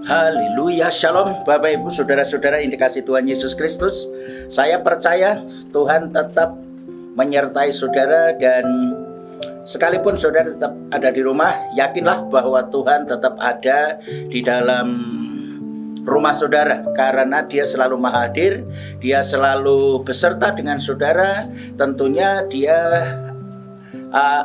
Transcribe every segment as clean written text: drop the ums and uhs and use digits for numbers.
Haleluya, shalom Bapak Ibu Saudara-saudara yang dikasihi Tuhan Yesus Kristus. Saya percaya Tuhan tetap menyertai saudara, dan sekalipun saudara tetap ada di rumah, yakinlah bahwa Tuhan tetap ada di dalam rumah saudara, karena Dia selalu hadir, Dia selalu beserta dengan saudara. Tentunya Dia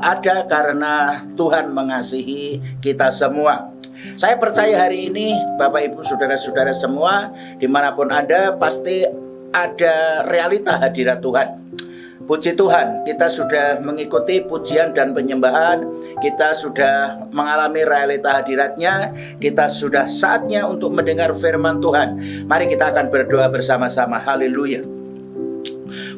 ada karena Tuhan mengasihi kita semua. Saya percaya hari ini Bapak Ibu Saudara-saudara semua dimanapun Anda, pasti ada realita hadirat Tuhan. Puji Tuhan, kita sudah mengikuti pujian dan penyembahan, kita sudah mengalami realita hadiratnya, kita sudah saatnya untuk mendengar firman Tuhan. Mari kita akan berdoa bersama-sama. Haleluya.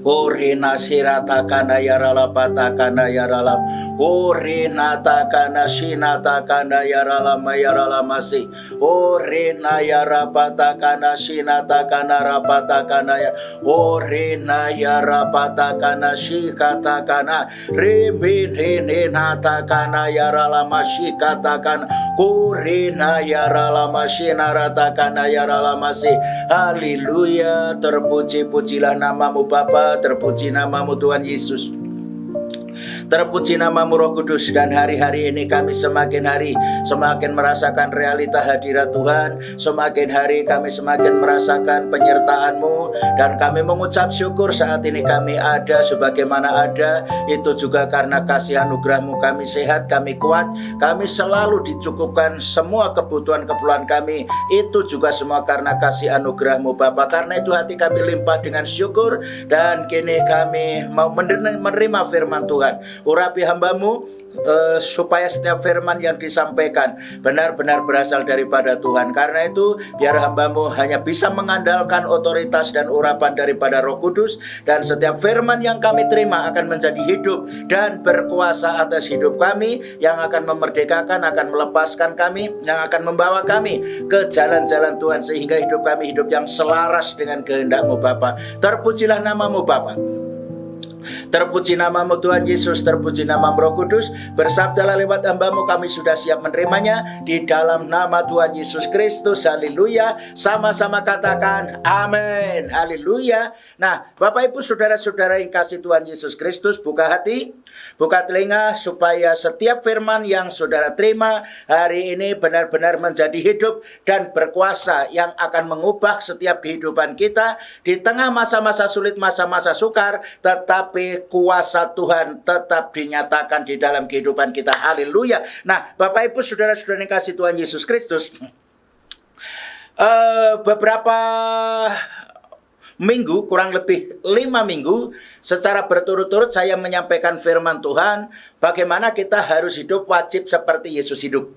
Orina sirata kana yarala patakana yarala, orina takana sinata kana yarala mayarala masi, orina yara patakana sinata kana rapata kana ya, orina yara patakana sikata kana rimin hinata kana yarala masikata kana, orina yarala masinarata kana yarala masi. Haleluya, terpuji-pujilah namamu Bapa, terpuji namamu Tuhan Yesus, terpuji namamu Roh Kudus. Dan hari-hari ini kami semakin hari semakin merasakan realita hadirat Tuhan, semakin hari kami semakin merasakan penyertaan-Mu, dan kami mengucap syukur saat ini kami ada sebagaimana ada. Itu juga karena kasih anugerah-Mu kami sehat, kami kuat, kami selalu dicukupkan semua kebutuhan kami. Itu juga semua karena kasih anugerah-Mu Bapa. Karena itu hati kami limpah dengan syukur, dan kini kami mau menerima firman Tuhan. Urapi hamba-Mu supaya setiap firman yang disampaikan benar-benar berasal daripada Tuhan. Karena itu biar hamba-Mu hanya bisa mengandalkan otoritas dan urapan daripada Roh Kudus, dan setiap firman yang kami terima akan menjadi hidup dan berkuasa atas hidup kami, yang akan memerdekakan, akan melepaskan kami, yang akan membawa kami ke jalan-jalan Tuhan, sehingga hidup kami hidup yang selaras dengan kehendak-Mu Bapa. Terpujilah namamu Bapa, terpuji namamu Tuhan Yesus, terpuji namamu Roh Kudus. Bersabdalah lewat hamba-Mu, kami sudah siap menerimanya di dalam nama Tuhan Yesus Kristus. Haleluya. Sama-sama katakan amin. Haleluya. Nah, Bapak Ibu Saudara-saudara yang kasih Tuhan Yesus Kristus, buka hati, buka telinga, supaya setiap firman yang saudara terima hari ini benar-benar menjadi hidup dan berkuasa, yang akan mengubah setiap kehidupan kita di tengah masa-masa sulit, masa-masa sukar. Tetapi kuasa Tuhan tetap dinyatakan di dalam kehidupan kita. Haleluya. Nah, Bapak Ibu Saudara-saudara yang kasih Tuhan Yesus Kristus, beberapa minggu, kurang lebih 5 minggu secara berturut-turut saya menyampaikan firman Tuhan, bagaimana kita harus hidup wajib seperti Yesus hidup.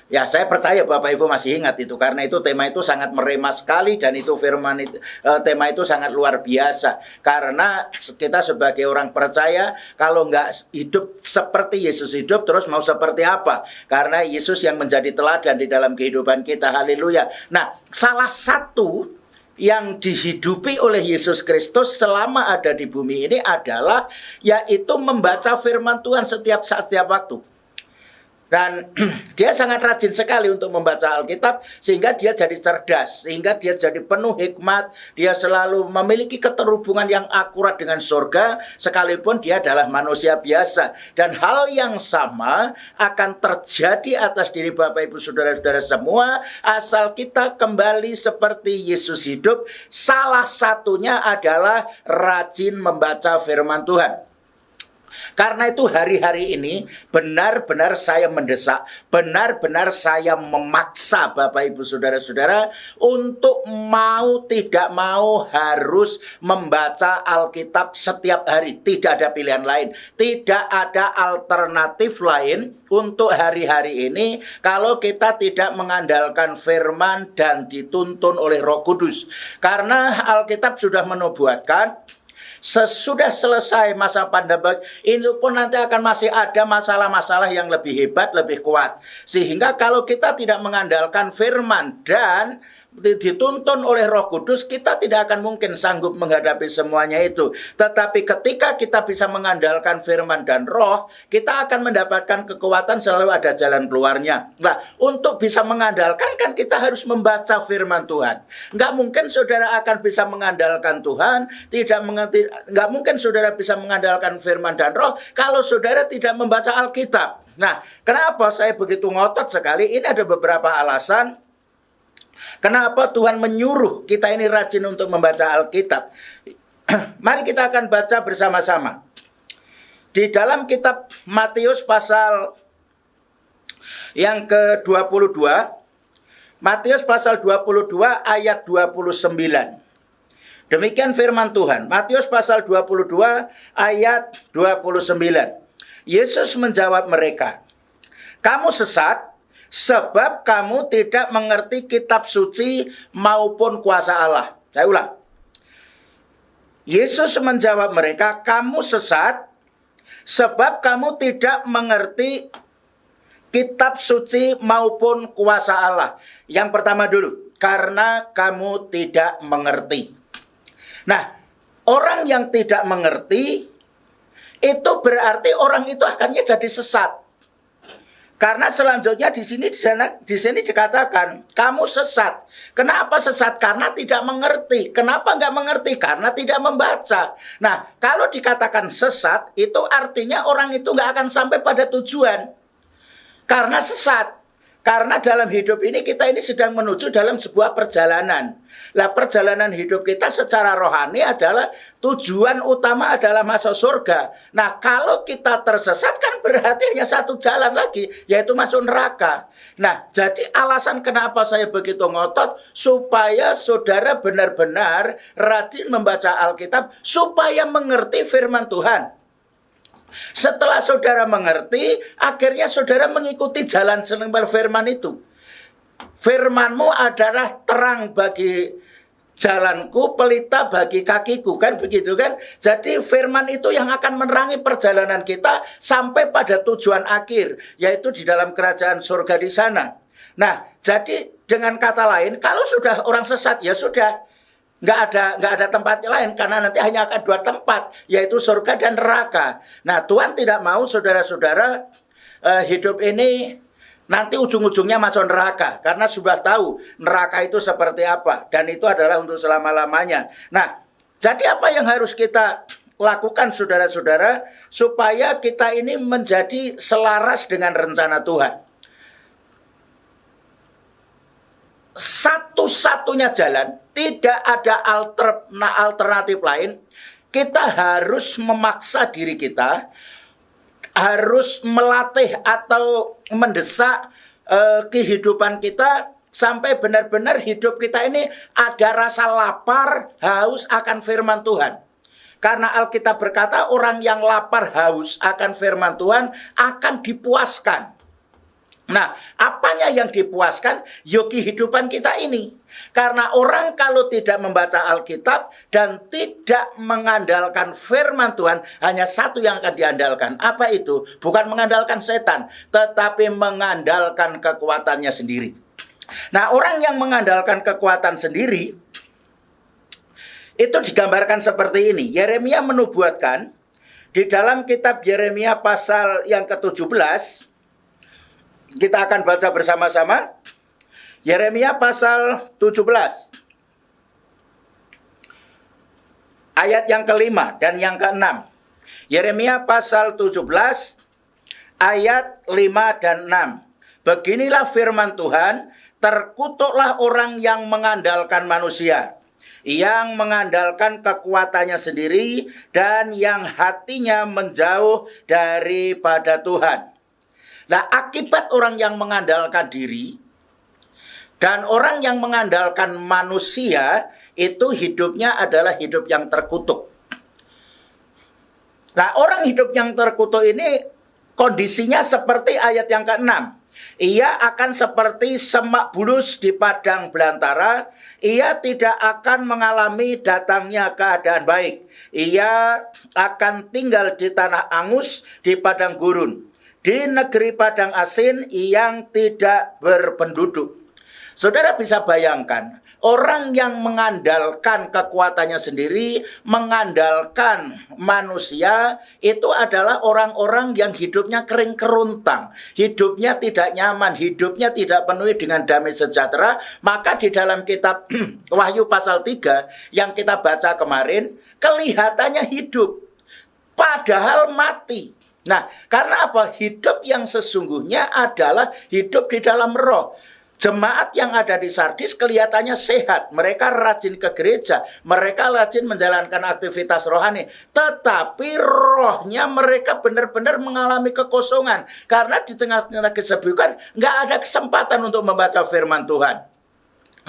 Ya, saya percaya Bapak Ibu masih ingat itu, karena itu tema itu sangat merema sekali, dan itu firman itu, tema itu sangat luar biasa. Karena kita sebagai orang percaya, kalau nggak hidup seperti Yesus hidup, terus mau seperti apa? Karena Yesus yang menjadi teladan di dalam kehidupan kita. Haleluya. Nah, salah satu yang dihidupi oleh Yesus Kristus selama ada di bumi ini adalah yaitu membaca firman Tuhan setiap saat, setiap waktu. Dan dia sangat rajin sekali untuk membaca Alkitab, sehingga dia jadi cerdas, sehingga dia jadi penuh hikmat. Dia selalu memiliki keterhubungan yang akurat dengan surga, sekalipun dia adalah manusia biasa. Dan hal yang sama akan terjadi atas diri Bapak Ibu Saudara-saudara semua, asal kita kembali seperti Yesus hidup. Salah satunya adalah rajin membaca firman Tuhan. Karena itu hari-hari ini benar-benar saya mendesak, benar-benar saya memaksa Bapak Ibu Saudara-saudara untuk mau tidak mau harus membaca Alkitab setiap hari. Tidak ada pilihan lain, tidak ada alternatif lain untuk hari-hari ini kalau kita tidak mengandalkan firman dan dituntun oleh Roh Kudus. Karena Alkitab sudah menubuatkan, sesudah selesai masa pandemi itu pun nanti akan masih ada masalah-masalah yang lebih hebat, lebih kuat. Sehingga kalau kita tidak mengandalkan firman dan dituntun oleh Roh Kudus, kita tidak akan mungkin sanggup menghadapi semuanya itu. Tetapi ketika kita bisa mengandalkan firman dan Roh, kita akan mendapatkan kekuatan, selalu ada jalan keluarnya. Nah, untuk bisa mengandalkan kan kita harus membaca firman Tuhan. Nggak mungkin saudara akan bisa mengandalkan Tuhan, nggak mungkin saudara bisa mengandalkan firman dan Roh kalau saudara tidak membaca Alkitab. Nah, kenapa saya begitu ngotot sekali? Ini ada beberapa alasan. Kenapa Tuhan menyuruh kita ini rajin untuk membaca Alkitab? Mari kita akan baca bersama-sama. Di dalam kitab Matius pasal yang ke-22, Matius pasal 22 ayat 29. Demikian firman Tuhan. Matius pasal 22 ayat 29. Yesus menjawab mereka, "Kamu sesat, sebab kamu tidak mengerti kitab suci maupun kuasa Allah." Saya ulang. Yesus menjawab mereka, "Kamu sesat, sebab kamu tidak mengerti kitab suci maupun kuasa Allah." Yang pertama dulu, karena kamu tidak mengerti. Nah, orang yang tidak mengerti, itu berarti orang itu akhirnya jadi sesat. Karena selanjutnya di sini dikatakan kamu sesat. Kenapa sesat? Karena tidak mengerti. Kenapa nggak mengerti? Karena tidak membaca. Nah, kalau dikatakan sesat, itu artinya orang itu nggak akan sampai pada tujuan. Karena sesat. Karena dalam hidup ini kita ini sedang menuju dalam sebuah perjalanan. Lah, perjalanan hidup kita secara rohani adalah tujuan utama adalah masuk surga. Nah, kalau kita tersesat kan berarti hanya satu jalan lagi, yaitu masuk neraka. Nah, jadi alasan kenapa saya begitu ngotot, supaya saudara benar-benar rajin membaca Alkitab, supaya mengerti firman Tuhan. Setelah saudara mengerti, akhirnya saudara mengikuti jalan selembar firman itu. Firmanmu adalah terang bagi jalanku, pelita bagi kakiku, kan begitu kan? Jadi firman itu yang akan menerangi perjalanan kita sampai pada tujuan akhir, yaitu di dalam kerajaan surga di sana. Nah, jadi dengan kata lain, kalau sudah orang sesat, ya sudah. Nggak ada tempat lain, karena nanti hanya akan dua tempat, yaitu surga dan neraka. Nah, Tuhan tidak mau saudara-saudara hidup ini nanti ujung-ujungnya masuk neraka, karena sudah tahu neraka itu seperti apa, dan itu adalah untuk selama-lamanya. Nah, jadi apa yang harus kita lakukan saudara-saudara supaya kita ini menjadi selaras dengan rencana Tuhan? Satu-satunya jalan, tidak ada alternatif lain. Kita harus memaksa diri kita, harus melatih atau mendesak kehidupan kita sampai benar-benar hidup kita ini ada rasa lapar, haus akan firman Tuhan. Karena Alkitab berkata orang yang lapar, haus akan firman Tuhan akan dipuaskan. Nah, apanya yang dipuaskan? Yo, kehidupan kita ini. Karena orang kalau tidak membaca Alkitab dan tidak mengandalkan firman Tuhan, hanya satu yang akan diandalkan. Apa itu? Bukan mengandalkan setan, tetapi mengandalkan kekuatannya sendiri. Nah, orang yang mengandalkan kekuatan sendiri, itu digambarkan seperti ini. Yeremia menubuatkan, di dalam kitab Yeremia pasal yang ke-17, kita akan baca bersama-sama. Yeremia pasal 17. Ayat yang ke-5 dan yang ke-6. Yeremia pasal 17 ayat 5 dan 6. Beginilah firman Tuhan, terkutuklah orang yang mengandalkan manusia, yang mengandalkan kekuatannya sendiri dan yang hatinya menjauh daripada Tuhan. Nah, akibat orang yang mengandalkan diri dan orang yang mengandalkan manusia, itu hidupnya adalah hidup yang terkutuk. Nah, orang hidup yang terkutuk ini kondisinya seperti ayat yang ke-6. Ia akan seperti semak bulus di padang belantara. Ia tidak akan mengalami datangnya keadaan baik. Ia akan tinggal di tanah angus, di padang gurun, di negeri padang asin yang tidak berpenduduk. Saudara bisa bayangkan, orang yang mengandalkan kekuatannya sendiri, mengandalkan manusia, itu adalah orang-orang yang hidupnya kering keruntang, hidupnya tidak nyaman, hidupnya tidak penuh dengan damai sejahtera. Maka di dalam kitab Wahyu pasal 3 yang kita baca kemarin, kelihatannya hidup, padahal mati. Nah, karena apa? Hidup yang sesungguhnya adalah hidup di dalam roh. Jemaat yang ada di Sardis kelihatannya sehat. Mereka rajin ke gereja. Mereka rajin menjalankan aktivitas rohani. Tetapi rohnya mereka benar-benar mengalami kekosongan. Karena di tengah-tengah kesibukan nggak ada kesempatan untuk membaca firman Tuhan.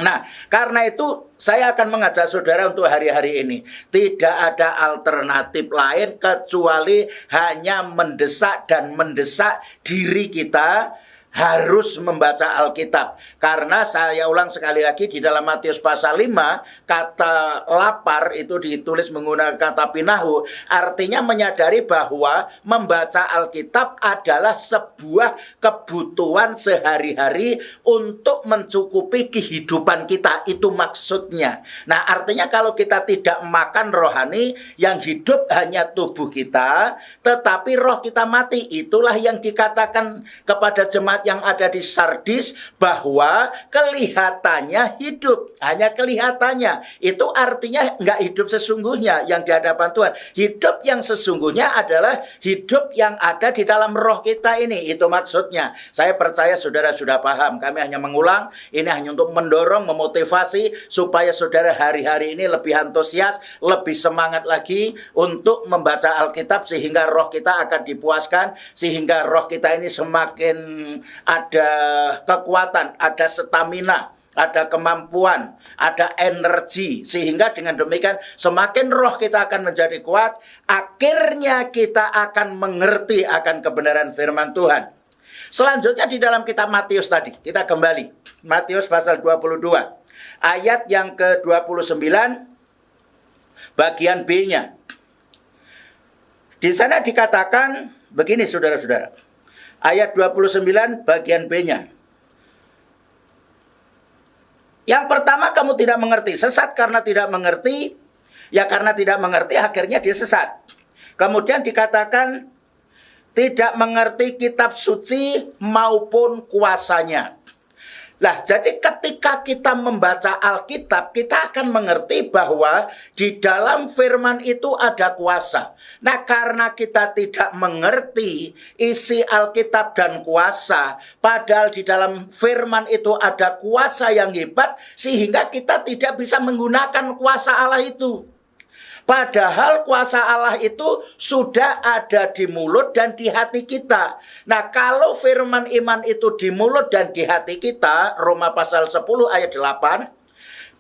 Nah, karena itu saya akan mengajak saudara untuk hari-hari ini. Tidak ada alternatif lain kecuali hanya mendesak dan mendesak diri kita harus membaca Alkitab. Karena saya ulang sekali lagi, di dalam Matius pasal 5, kata lapar itu ditulis menggunakan kata pinahu. Artinya menyadari bahwa membaca Alkitab adalah sebuah kebutuhan sehari-hari untuk mencukupi kehidupan kita. Itu maksudnya. Nah, artinya kalau kita tidak makan rohani, yang hidup hanya tubuh kita, tetapi roh kita mati. Itulah yang dikatakan kepada jemaat yang ada di Sardis, bahwa kelihatannya hidup, hanya kelihatannya. Itu artinya nggak hidup sesungguhnya yang di hadapan Tuhan. Hidup yang sesungguhnya adalah hidup yang ada di dalam roh kita ini. Itu maksudnya. Saya percaya saudara sudah paham. Kami hanya mengulang, ini hanya untuk mendorong, memotivasi supaya saudara hari-hari ini lebih antusias, lebih semangat lagi untuk membaca Alkitab, sehingga roh kita akan dipuaskan, sehingga roh kita ini semakin ada kekuatan, ada stamina, ada kemampuan, ada energi. Sehingga dengan demikian semakin roh kita akan menjadi kuat, akhirnya kita akan mengerti akan kebenaran firman Tuhan. Selanjutnya di dalam kitab Matius tadi, kita kembali. Matius pasal 22, ayat yang ke-29, bagian B-nya. Di sana dikatakan begini saudara-saudara. Ayat 29 bagian B-nya. Yang pertama, kamu tidak mengerti. Sesat karena tidak mengerti. Ya karena tidak mengerti akhirnya dia sesat. Kemudian dikatakan tidak mengerti kitab suci maupun kuasanya. Nah, jadi ketika kita membaca Alkitab, kita akan mengerti bahwa di dalam firman itu ada kuasa. Nah, karena kita tidak mengerti isi Alkitab dan kuasa, padahal di dalam firman itu ada kuasa yang hebat, sehingga kita tidak bisa menggunakan kuasa Allah itu. Padahal kuasa Allah itu sudah ada di mulut dan di hati kita. Nah, kalau firman iman itu di mulut dan di hati kita, Roma pasal 10 ayat 8,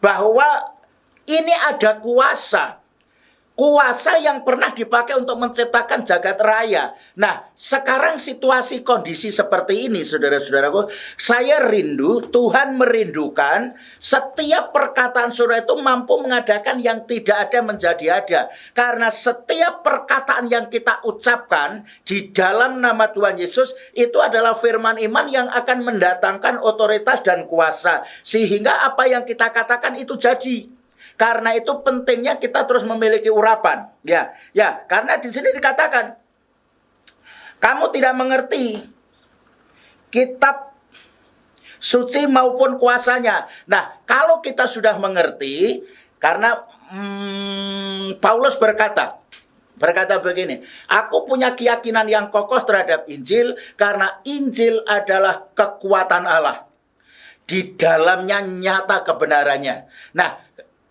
bahwa ini ada kuasa. Kuasa yang pernah dipakai untuk menciptakan jagat raya. Nah, sekarang situasi kondisi seperti ini, saudara-saudaraku, saya rindu, Tuhan merindukan setiap perkataan saudara itu mampu mengadakan yang tidak ada menjadi ada. Karena setiap perkataan yang kita ucapkan di dalam nama Tuhan Yesus, itu adalah firman iman yang akan mendatangkan otoritas dan kuasa. Sehingga apa yang kita katakan itu jadi. Karena itu pentingnya kita terus memiliki urapan. Ya, karena di sini dikatakan kamu tidak mengerti kitab suci maupun kuasanya. Nah, kalau kita sudah mengerti, karena Paulus berkata begini, aku punya keyakinan yang kokoh terhadap Injil, karena Injil adalah kekuatan Allah. Di dalamnya nyata kebenarannya. Nah,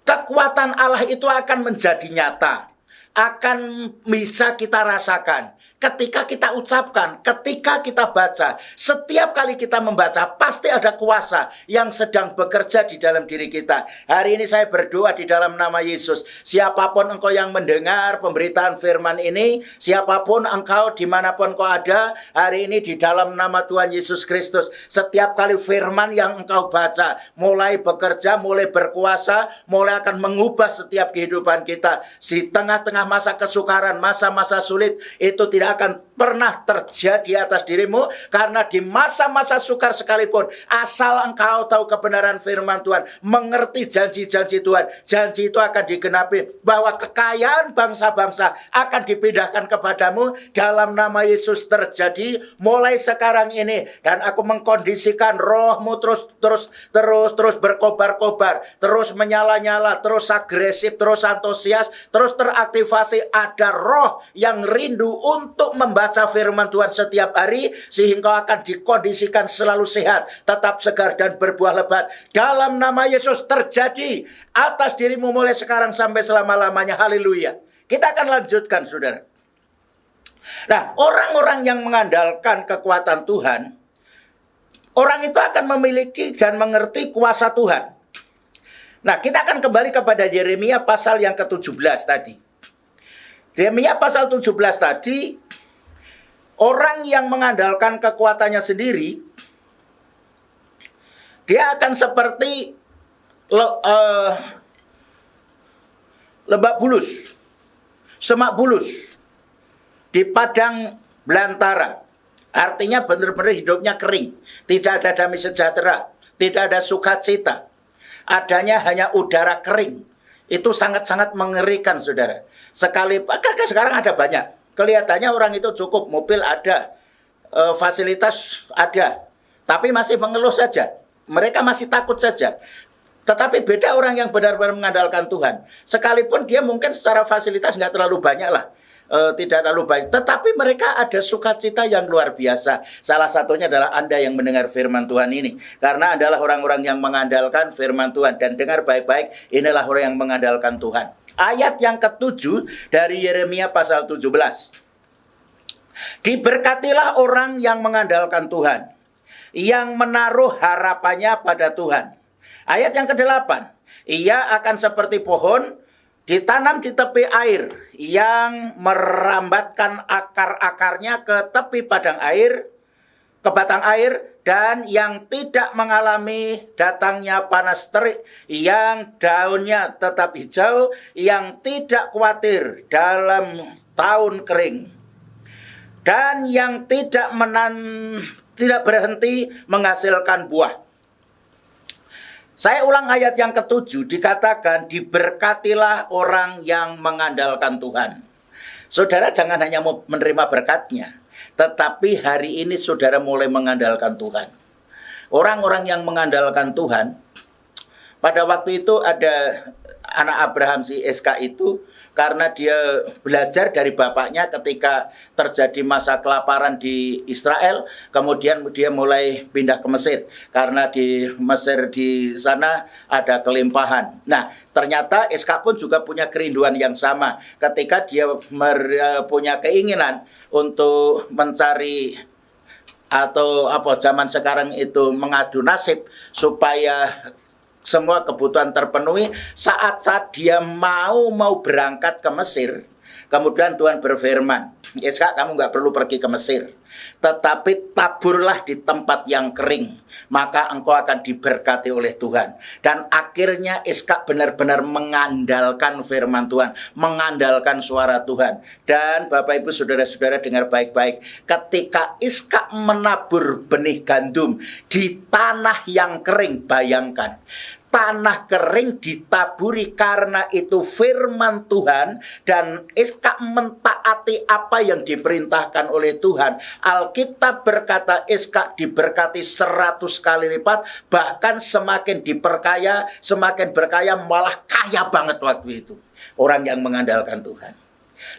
kekuatan Allah itu akan menjadi nyata, akan bisa kita rasakan ketika kita ucapkan, ketika kita baca. Setiap kali kita membaca, pasti ada kuasa yang sedang bekerja di dalam diri kita. Hari ini saya berdoa di dalam nama Yesus. Siapapun engkau yang mendengar pemberitaan firman ini, siapapun engkau dimanapun engkau ada, hari ini di dalam nama Tuhan Yesus Kristus, setiap kali firman yang engkau baca, mulai bekerja, mulai berkuasa, mulai akan mengubah setiap kehidupan kita. Di tengah-tengah masa kesukaran, masa-masa sulit, itu tidak tidak akan pernah terjadi atas dirimu, karena di masa-masa sukar sekalipun, asal engkau tahu kebenaran firman Tuhan, mengerti janji-janji Tuhan, janji itu akan digenapi, bahwa kekayaan bangsa-bangsa akan dipindahkan kepadamu dalam nama Yesus. Terjadi mulai sekarang ini, dan aku mengkondisikan rohmu terus berkobar-kobar, terus menyala-nyala, terus agresif, terus antusias, terus teraktivasi. Ada roh yang rindu untuk membaca firman Tuhan setiap hari, sehingga kau akan dikondisikan selalu sehat, tetap segar dan berbuah lebat. Dalam nama Yesus terjadi atas dirimu mulai sekarang sampai selama-lamanya. Haleluya. Kita akan lanjutkan, saudara. Nah, orang-orang yang mengandalkan kekuatan Tuhan, orang itu akan memiliki dan mengerti kuasa Tuhan. Nah, kita akan kembali kepada Yeremia pasal yang ke-17 tadi. Yeremia pasal 17 tadi, orang yang mengandalkan kekuatannya sendiri, dia akan seperti lebak bulus, semak bulus di padang belantara. Artinya benar-benar hidupnya kering, tidak ada damai sejahtera, tidak ada sukacita, adanya hanya udara kering. Itu sangat-sangat mengerikan, saudara. Sekarang ada banyak. Kelihatannya orang itu cukup, mobil ada, fasilitas ada, tapi masih mengeluh saja. Mereka masih takut saja. Tetapi beda orang yang benar-benar mengandalkan Tuhan. Sekalipun dia mungkin secara fasilitas nggak terlalu banyak lah, tidak terlalu banyak, tetapi mereka ada sukacita yang luar biasa. Salah satunya adalah Anda yang mendengar firman Tuhan ini, karena adalah orang-orang yang mengandalkan firman Tuhan. Dan dengar baik-baik, inilah orang yang mengandalkan Tuhan. Ayat yang ke-7 dari Yeremia pasal 17. Diberkatilah orang yang mengandalkan Tuhan, yang menaruh harapannya pada Tuhan. Ayat yang ke-8. Ia akan seperti pohon ditanam di tepi air, yang merambatkan akar-akarnya ke tepi padang air, ke batang air, dan yang tidak mengalami datangnya panas terik, yang daunnya tetap hijau, yang tidak khawatir dalam tahun kering, dan yang tidak berhenti menghasilkan buah. Saya ulang ayat yang ke-7, dikatakan diberkatilah orang yang mengandalkan Tuhan. Saudara jangan hanya menerima berkatnya, tetapi hari ini saudara mulai mengandalkan Tuhan. Orang-orang yang mengandalkan Tuhan, pada waktu itu ada anak Abraham si Iska itu, karena dia belajar dari bapaknya ketika terjadi masa kelaparan di Israel, kemudian dia mulai pindah ke Mesir, karena di Mesir di sana ada kelimpahan. Nah, ternyata Iska pun juga punya kerinduan yang sama ketika dia punya keinginan untuk mencari, atau zaman sekarang itu mengadu nasib supaya semua kebutuhan terpenuhi. Saat dia mau berangkat ke Mesir, kemudian Tuhan berfirman, Iska, kamu nggak perlu pergi ke Mesir, tetapi taburlah di tempat yang kering, maka engkau akan diberkati oleh Tuhan. Dan akhirnya Iska benar-benar mengandalkan firman Tuhan, mengandalkan suara Tuhan. Dan Bapak Ibu Saudara-saudara dengar baik-baik, ketika Iska menabur benih gandum di tanah yang kering, bayangkan, tanah kering ditaburi karena itu firman Tuhan, dan Iska mentaati apa yang diperintahkan oleh Tuhan. Alkitab berkata Iska diberkati 100 kali lipat, bahkan semakin diperkaya, semakin berkaya, malah kaya banget waktu itu orang yang mengandalkan Tuhan.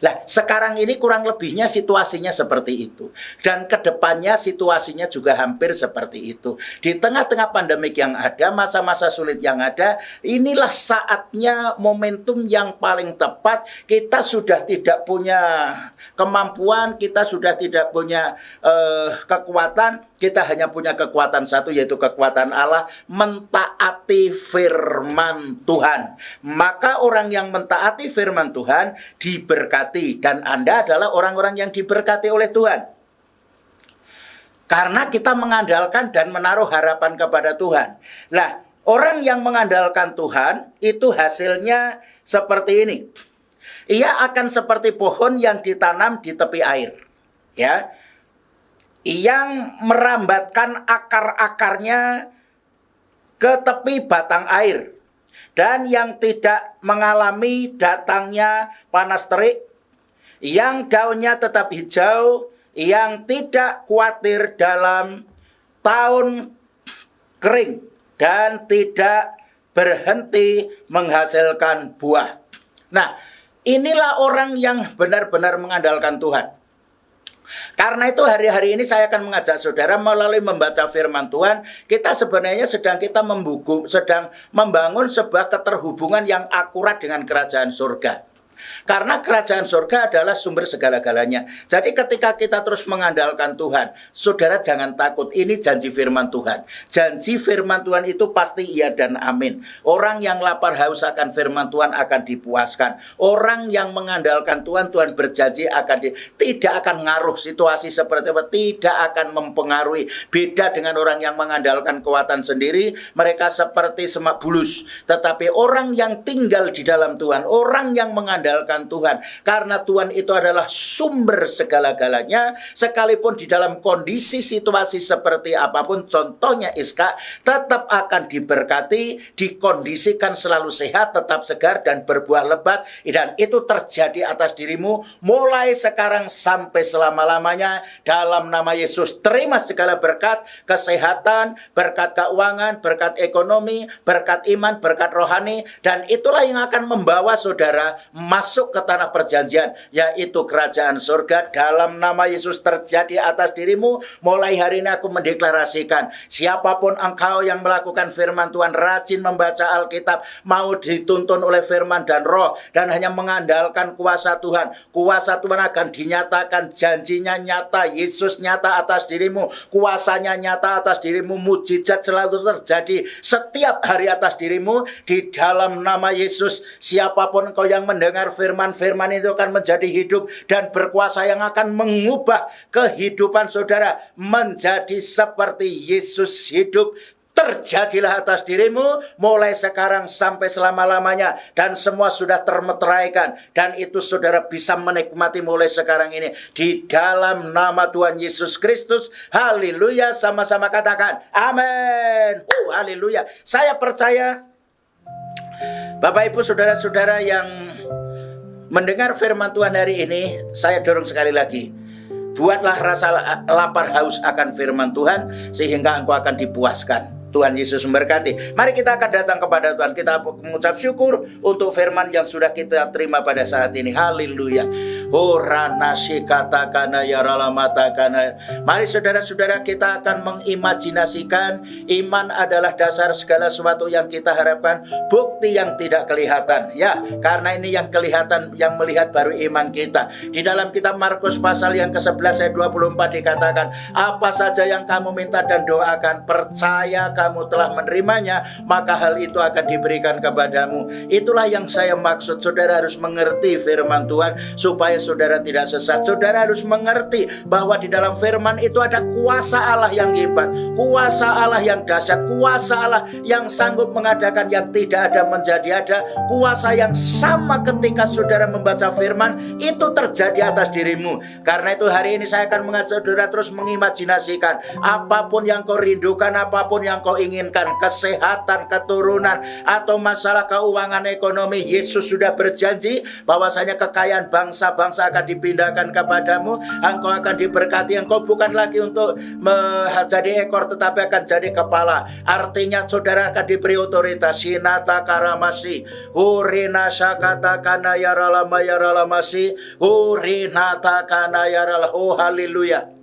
Nah, sekarang ini kurang lebihnya situasinya seperti itu. Dan kedepannya situasinya juga hampir seperti itu. Di tengah-tengah pandemik yang ada, masa-masa sulit yang ada, inilah saatnya, momentum yang paling tepat. Kita sudah tidak punya kemampuan, kita sudah tidak punya kekuatan. Kita hanya punya kekuatan satu, yaitu kekuatan Allah, mentaati firman Tuhan. Maka orang yang mentaati firman Tuhan diberkati, dan Anda adalah orang-orang yang diberkati oleh Tuhan. Karena kita mengandalkan dan menaruh harapan kepada Tuhan. Nah, orang yang mengandalkan Tuhan itu hasilnya seperti ini. Ia akan seperti pohon yang ditanam di tepi air. ya, yang merambatkan akar-akarnya ke tepi batang air, dan yang tidak mengalami datangnya panas terik, yang daunnya tetap hijau, yang tidak khawatir dalam tahun kering, dan tidak berhenti menghasilkan buah. Nah, inilah orang yang benar-benar mengandalkan Tuhan. Karena itu hari-hari ini saya akan mengajak saudara melalui membaca firman Tuhan, kita sebenarnya sedang membangun sebuah keterhubungan yang akurat dengan kerajaan surga. Karena kerajaan surga adalah sumber segala-galanya. Jadi ketika kita terus mengandalkan Tuhan, saudara jangan takut, ini janji firman Tuhan. Janji firman Tuhan itu pasti iya dan amin. Orang yang lapar haus akan firman Tuhan akan dipuaskan. Orang yang mengandalkan Tuhan, Tuhan berjanji tidak akan ngaruh situasi seperti apa, tidak akan mempengaruhi. Beda dengan orang yang mengandalkan kekuatan sendiri, mereka seperti semak bulus. Tetapi orang yang tinggal di dalam Tuhan, orang yang mengandalkan Tuhan, karena Tuhan itu adalah sumber segala-galanya, sekalipun di dalam kondisi situasi seperti apapun, contohnya Iska, tetap akan diberkati, dikondisikan selalu sehat, tetap segar dan berbuah lebat, dan itu terjadi atas dirimu mulai sekarang sampai selama-lamanya dalam nama Yesus. Terima segala berkat, kesehatan, berkat keuangan, berkat ekonomi, berkat iman, berkat rohani, dan itulah yang akan membawa saudara masuk ke tanah perjanjian, yaitu kerajaan surga. Dalam nama Yesus terjadi atas dirimu. Mulai hari ini aku mendeklarasikan, siapapun engkau yang melakukan firman Tuhan, rajin membaca Alkitab, mau dituntun oleh firman dan roh, dan hanya mengandalkan kuasa Tuhan, kuasa Tuhan akan dinyatakan, janjinya nyata, Yesus nyata atas dirimu, kuasanya nyata atas dirimu, mujizat selalu terjadi setiap hari atas dirimu. Di dalam nama Yesus, siapapun engkau yang mendengar firman itu akan menjadi hidup dan berkuasa, yang akan mengubah kehidupan saudara menjadi seperti Yesus hidup. Terjadilah atas dirimu mulai sekarang sampai selama-lamanya, dan semua sudah termeteraikan, dan itu saudara bisa menikmati mulai sekarang ini di dalam nama Tuhan Yesus Kristus. Haleluya, sama-sama katakan amin. Haleluya. Saya percaya Bapak Ibu saudara-saudara yang mendengar firman Tuhan hari ini, saya dorong sekali lagi, buatlah rasa lapar haus akan firman Tuhan, sehingga engkau akan dipuaskan. Tuhan Yesus memberkati. Mari kita akan datang kepada Tuhan. Kita mengucap syukur untuk firman yang sudah kita terima pada saat ini. Haleluya. Mari saudara-saudara, kita akan mengimajinasikan iman adalah dasar segala sesuatu yang kita harapkan, bukti yang tidak kelihatan. Ya, karena ini yang kelihatan, yang melihat baru iman kita. Di dalam kitab Markus pasal yang ke-11 ayat 24 dikatakan, apa saja yang kamu minta dan doakan, percaya kamu telah menerimanya, maka hal itu akan diberikan kepadamu. Itulah yang saya maksud. Saudara harus mengerti firman Tuhan supaya saudara tidak sesat. Saudara harus mengerti bahwa di dalam firman itu ada kuasa Allah yang hebat, kuasa Allah yang dahsyat, kuasa Allah yang sanggup mengadakan yang tidak ada menjadi ada, kuasa yang sama ketika saudara membaca firman itu terjadi atas dirimu. Karena itu hari ini saya akan mengajak saudara terus mengimajinasikan apapun yang kau rindukan, apapun yang kau inginkan, kesehatan, keturunan, atau masalah keuangan ekonomi, Yesus sudah berjanji bahwasanya kekayaan bangsa-bangsa akan dipindahkan kepadamu. Engkau akan diberkati. Engkau bukan lagi untuk menjadi ekor, tetapi akan jadi kepala. Artinya saudara akan diberi otoritas. Sinata karamasi urina sakata kana yaralama yaralamasi urinata kana yaral. Haleluya.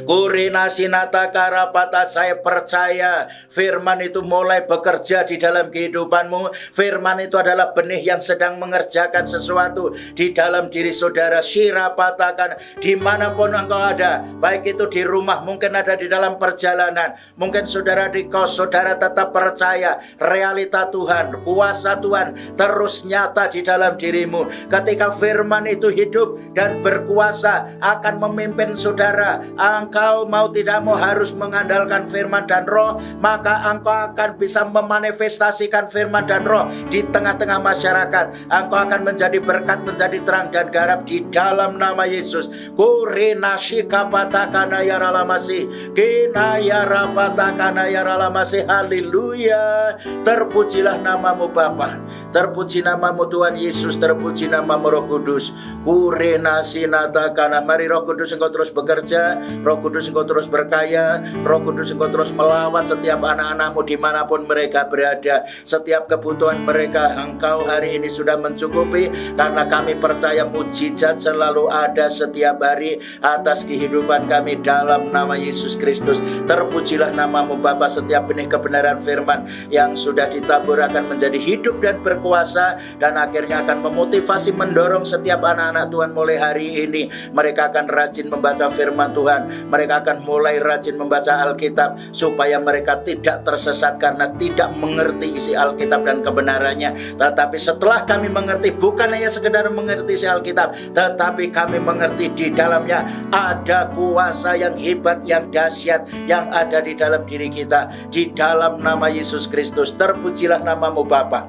Kurina sinata karapata. Saya percaya firman itu mulai bekerja di dalam kehidupanmu. Firman itu adalah benih yang sedang mengerjakan sesuatu di dalam diri saudara. Sirapatakan dimanapun engkau ada, baik itu di rumah, mungkin ada di dalam perjalanan, mungkin saudara di kos, saudara tetap percaya realita Tuhan, kuasa Tuhan terus nyata di dalam dirimu. Ketika firman itu hidup dan berkuasa, akan memimpin saudara engkau mau tidak mau harus mengandalkan firman dan roh, maka engkau akan bisa memanifestasikan firman dan roh di tengah-tengah masyarakat. Engkau akan menjadi berkat, menjadi terang dan garam di dalam nama Yesus. Kurina shikapatakana yaralamasi, kina yarapatakana yaralamasi. Haleluya. Terpujilah namamu Bapa, terpuji namamu Tuhan Yesus, terpuji namamu Roh Kudus. Kurina sinatakana. Mari Roh Kudus engkau terus bekerja, Roh Kudus engkau terus berkaya, Roh Kudus engkau terus melawat setiap anak-anakmu dimanapun mereka berada. Setiap kebutuhan mereka engkau hari ini sudah mencukupi, karena kami percaya mujizat selalu ada setiap hari atas kehidupan kami dalam nama Yesus Kristus. Terpujilah namamu Bapa. Setiap benih kebenaran firman yang sudah ditabur akan menjadi hidup dan berkuasa, dan akhirnya akan memotivasi, mendorong setiap anak-anak Tuhan mulai hari ini. Mereka akan rajin membaca firman Tuhan, mereka akan mulai rajin membaca Alkitab, supaya mereka tidak tersesat karena tidak mengerti isi Alkitab dan kebenarannya. Tetapi setelah kami mengerti, bukan hanya sekedar mengerti isi Alkitab, tetapi kami mengerti di dalamnya ada kuasa yang hebat, yang dahsyat, yang ada di dalam diri kita. Di dalam nama Yesus Kristus, terpujilah namamu Bapa,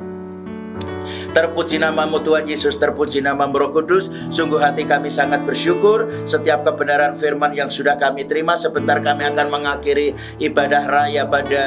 terpuji namamu Tuhan Yesus, terpuji namamu Roh Kudus. Sungguh hati kami sangat bersyukur setiap kebenaran firman yang sudah kami terima. Sebentar kami akan mengakhiri ibadah raya pada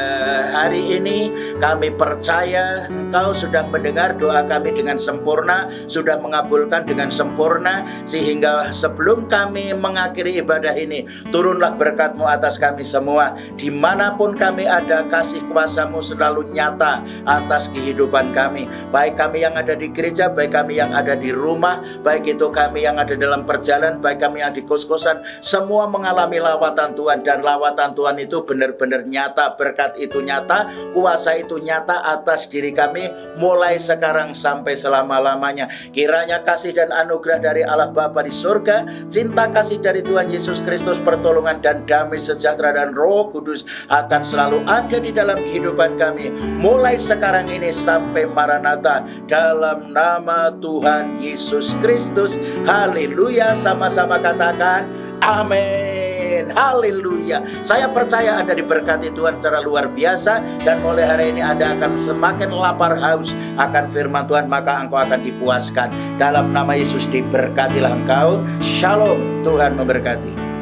hari ini. Kami percaya Engkau sudah mendengar doa kami dengan sempurna, sudah mengabulkan dengan sempurna, sehingga sebelum kami mengakhiri ibadah ini, turunlah berkat-Mu atas kami semua. Dimanapun kami ada, kasih kuasa-Mu selalu nyata atas kehidupan kami, baik kami yang ada di gereja, baik kami yang ada di rumah, baik itu kami yang ada dalam perjalanan, baik kami yang di kos-kosan, semua mengalami lawatan Tuhan. Dan lawatan Tuhan itu benar-benar nyata, berkat itu nyata, kuasa itu nyata atas diri kami, mulai sekarang sampai selama-lamanya. Kiranya kasih dan anugerah dari Allah Bapa di surga, cinta kasih dari Tuhan Yesus Kristus, pertolongan dan damai sejahtera dan Roh Kudus akan selalu ada di dalam kehidupan kami, mulai sekarang ini sampai Maranatha, dalam nama Tuhan Yesus Kristus. Haleluya. Sama-sama katakan amin. Haleluya. Saya percaya Anda diberkati Tuhan secara luar biasa, dan mulai hari ini Anda akan semakin lapar haus akan firman Tuhan, maka engkau akan dipuaskan. Dalam nama Yesus diberkatilah engkau. Shalom. Tuhan memberkati.